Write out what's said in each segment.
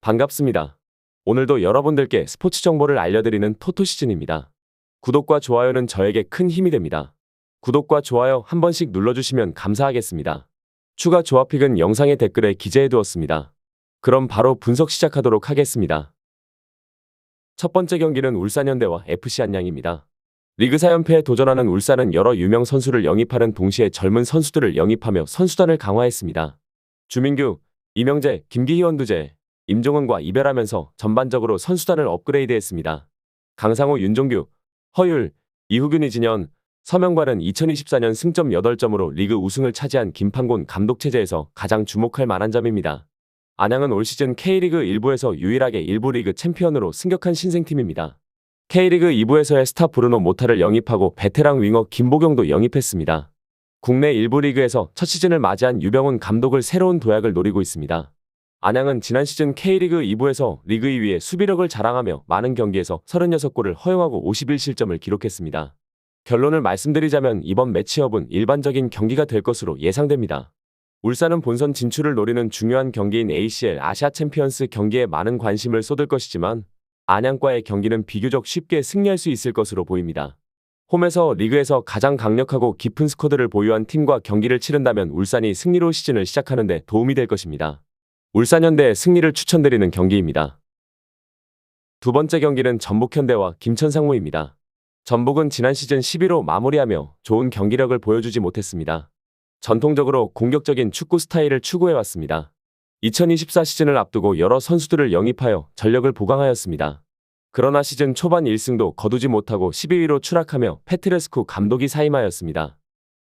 반갑습니다. 오늘도 여러분들께 스포츠 정보를 알려드리는 토토시즌입니다. 구독과 좋아요는 저에게 큰 힘이 됩니다. 구독과 좋아요 한 번씩 눌러주시면 감사하겠습니다. 추가 조합픽은 영상의 댓글에 기재해두었습니다. 그럼 바로 분석 시작하도록 하겠습니다. 첫 번째 경기는 울산현대와 FC 안양입니다. 리그 4연패에 도전하는 울산은 여러 유명 선수를 영입하는 동시에 젊은 선수들을 영입하며 선수단을 강화했습니다. 주민규, 이명재, 김기희, 두재, 임종은과 이별하면서 전반적으로 선수단을 업그레이드했습니다. 강상우, 윤종규, 허율, 이후균, 이진현, 서명관은 2024년 승점 8점으로 리그 우승을 차지한 김판곤 감독 체제에서 가장 주목할 만한 점입니다. 안양은 올 시즌 K리그 1부에서 유일하게 일부 리그 챔피언으로 승격한 신생팀입니다. K리그 2부에서의 스타 브루노 모타를 영입하고 베테랑 윙어 김보경도 영입했습니다. 국내 일부 리그에서 첫 시즌을 맞이한 유병훈 감독을 새로운 도약을 노리고 있습니다. 안양은 지난 시즌 K리그 2부에서 리그 2위의 수비력을 자랑하며 많은 경기에서 36골을 허용하고 51실점을 기록했습니다. 결론을 말씀드리자면 이번 매치업은 일반적인 경기가 될 것으로 예상됩니다. 울산은 본선 진출을 노리는 중요한 경기인 ACL 아시아 챔피언스 경기에 많은 관심을 쏟을 것이지만 안양과의 경기는 비교적 쉽게 승리할 수 있을 것으로 보입니다. 홈에서 리그에서 가장 강력하고 깊은 스쿼드를 보유한 팀과 경기를 치른다면 울산이 승리로 시즌을 시작하는 데 도움이 될 것입니다. 울산현대의 승리를 추천드리는 경기입니다. 두 번째 경기는 전북현대와 김천상무입니다. 전북은 지난 시즌 11호 마무리하며 좋은 경기력을 보여주지 못했습니다. 전통적으로 공격적인 축구 스타일을 추구해왔습니다. 2024 시즌을 앞두고 여러 선수들을 영입하여 전력을 보강하였습니다. 그러나 시즌 초반 1승도 거두지 못하고 12위로 추락하며 페트레스쿠 감독이 사임하였습니다.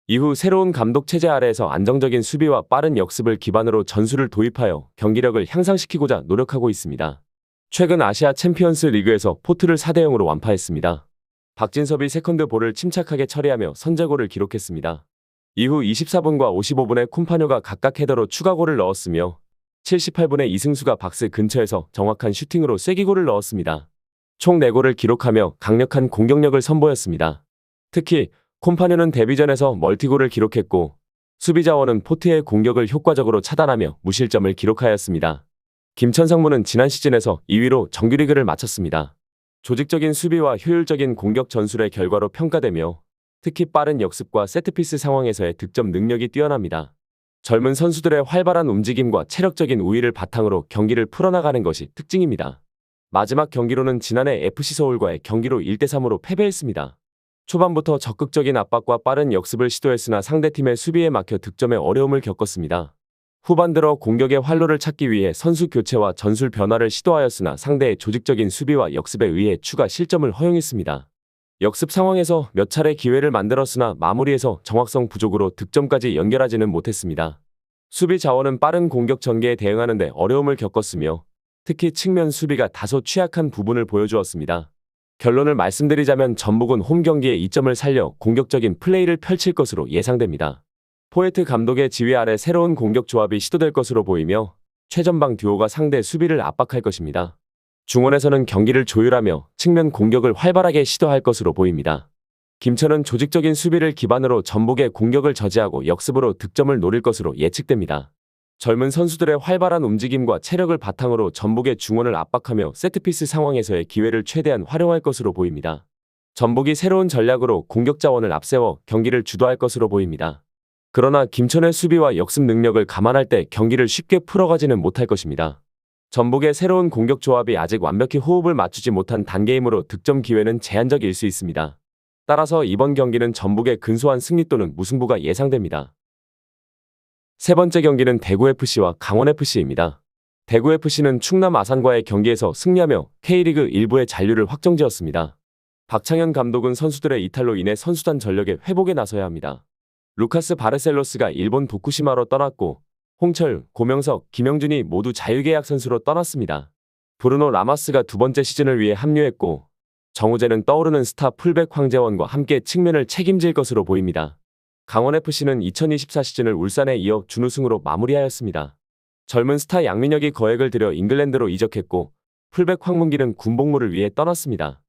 이후 새로운 감독 체제 아래에서 안정적인 수비와 빠른 역습을 기반으로 전술을 도입하여 경기력을 향상시키고자 노력하고 있습니다. 최근 아시아 챔피언스 리그에서 포트를 4대0으로 완파했습니다. 박진섭이 세컨드 볼을 침착하게 처리하며 선제골을 기록했습니다. 이후 24분과 55분에 콤파뇨가 각각 헤더로 추가골을 넣었으며 78분에 이승수가 박스 근처에서 정확한 슈팅으로 쐐기골을 넣었습니다. 총 4골을 기록하며 강력한 공격력을 선보였습니다. 특히 콤파뇨는 데뷔전에서 멀티골을 기록했고 수비 자원은 포트의 공격을 효과적으로 차단하며 무실점을 기록하였습니다. 김천상무는 지난 시즌에서 2위로 정규리그를 마쳤습니다. 조직적인 수비와 효율적인 공격 전술의 결과로 평가되며 특히 빠른 역습과 세트피스 상황에서의 득점 능력이 뛰어납니다. 젊은 선수들의 활발한 움직임과 체력적인 우위를 바탕으로 경기를 풀어나가는 것이 특징입니다. 마지막 경기로는 지난해 FC서울과의 경기로 1대3으로 패배했습니다. 초반부터 적극적인 압박과 빠른 역습을 시도했으나 상대팀의 수비에 막혀 득점에 어려움을 겪었습니다. 후반 들어 공격의 활로를 찾기 위해 선수 교체와 전술 변화를 시도하였으나 상대의 조직적인 수비와 역습에 의해 추가 실점을 허용했습니다. 역습 상황에서 몇 차례 기회를 만들었으나 마무리에서 정확성 부족으로 득점까지 연결하지는 못했습니다. 수비 자원은 빠른 공격 전개에 대응하는 데 어려움을 겪었으며 특히 측면 수비가 다소 취약한 부분을 보여주었습니다. 결론을 말씀드리자면 전북은 홈 경기에 이점을 살려 공격적인 플레이를 펼칠 것으로 예상됩니다. 포에트 감독의 지휘 아래 새로운 공격 조합이 시도될 것으로 보이며 최전방 듀오가 상대 수비를 압박할 것입니다. 중원에서는 경기를 조율하며 측면 공격을 활발하게 시도할 것으로 보입니다. 김천은 조직적인 수비를 기반으로 전북의 공격을 저지하고 역습으로 득점을 노릴 것으로 예측됩니다. 젊은 선수들의 활발한 움직임과 체력을 바탕으로 전북의 중원을 압박하며 세트피스 상황에서의 기회를 최대한 활용할 것으로 보입니다. 전북이 새로운 전략으로 공격 자원을 앞세워 경기를 주도할 것으로 보입니다. 그러나 김천의 수비와 역습 능력을 감안할 때 경기를 쉽게 풀어가지는 못할 것입니다. 전북의 새로운 공격 조합이 아직 완벽히 호흡을 맞추지 못한 단계이므로 득점 기회는 제한적일 수 있습니다. 따라서 이번 경기는 전북의 근소한 승리 또는 무승부가 예상됩니다. 세 번째 경기는 대구FC와 강원FC입니다. 대구FC는 충남 아산과의 경기에서 승리하며 K리그 1부의 잔류를 확정지었습니다. 박창현 감독은 선수들의 이탈로 인해 선수단 전력의 회복에 나서야 합니다. 루카스 바르셀로스가 일본 도쿠시마로 떠났고 홍철, 고명석, 김영준이 모두 자유계약 선수로 떠났습니다. 브루노 라마스가 두 번째 시즌을 위해 합류했고 정우재는 떠오르는 스타 풀백 황재원과 함께 측면을 책임질 것으로 보입니다. 강원FC는 2024 시즌을 울산에 이어 준우승으로 마무리하였습니다. 젊은 스타 양민혁이 거액을 들여 잉글랜드로 이적했고 풀백 황문기는 군복무를 위해 떠났습니다.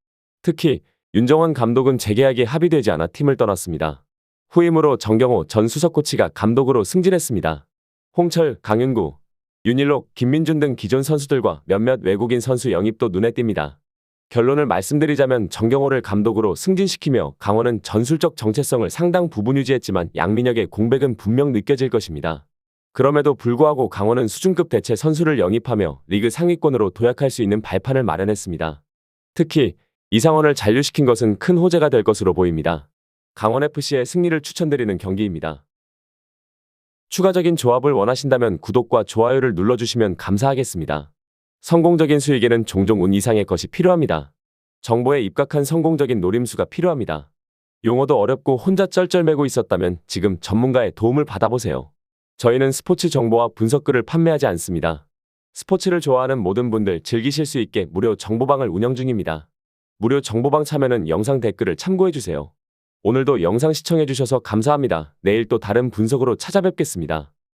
특히 윤정원 감독은 재계약이 합의되지 않아 팀을 떠났습니다. 후임으로 정경호 전 수석 코치가 감독으로 승진했습니다. 홍철, 강윤구, 윤일록, 김민준 등 기존 선수들과 몇몇 외국인 선수 영입도 눈에 띕니다. 결론을 말씀드리자면 정경호를 감독으로 승진시키며 강원은 전술적 정체성을 상당 부분 유지했지만 양민혁의 공백은 분명 느껴질 것입니다. 그럼에도 불구하고 강원은 수준급 대체 선수를 영입하며 리그 상위권으로 도약할 수 있는 발판을 마련했습니다. 특히 이상원을 잔류시킨 것은 큰 호재가 될 것으로 보입니다. 강원FC의 승리를 추천드리는 경기입니다. 추가적인 조합을 원하신다면 구독과 좋아요를 눌러주시면 감사하겠습니다. 성공적인 수익에는 종종 운 이상의 것이 필요합니다. 정보에 입각한 성공적인 노림수가 필요합니다. 용어도 어렵고 혼자 쩔쩔매고 있었다면 지금 전문가의 도움을 받아보세요. 저희는 스포츠 정보와 분석글을 판매하지 않습니다. 스포츠를 좋아하는 모든 분들 즐기실 수 있게 무료 정보방을 운영 중입니다. 무료 정보방 참여는 영상 댓글을 참고해주세요. 오늘도 영상 시청해주셔서 감사합니다. 내일 또 다른 분석으로 찾아뵙겠습니다.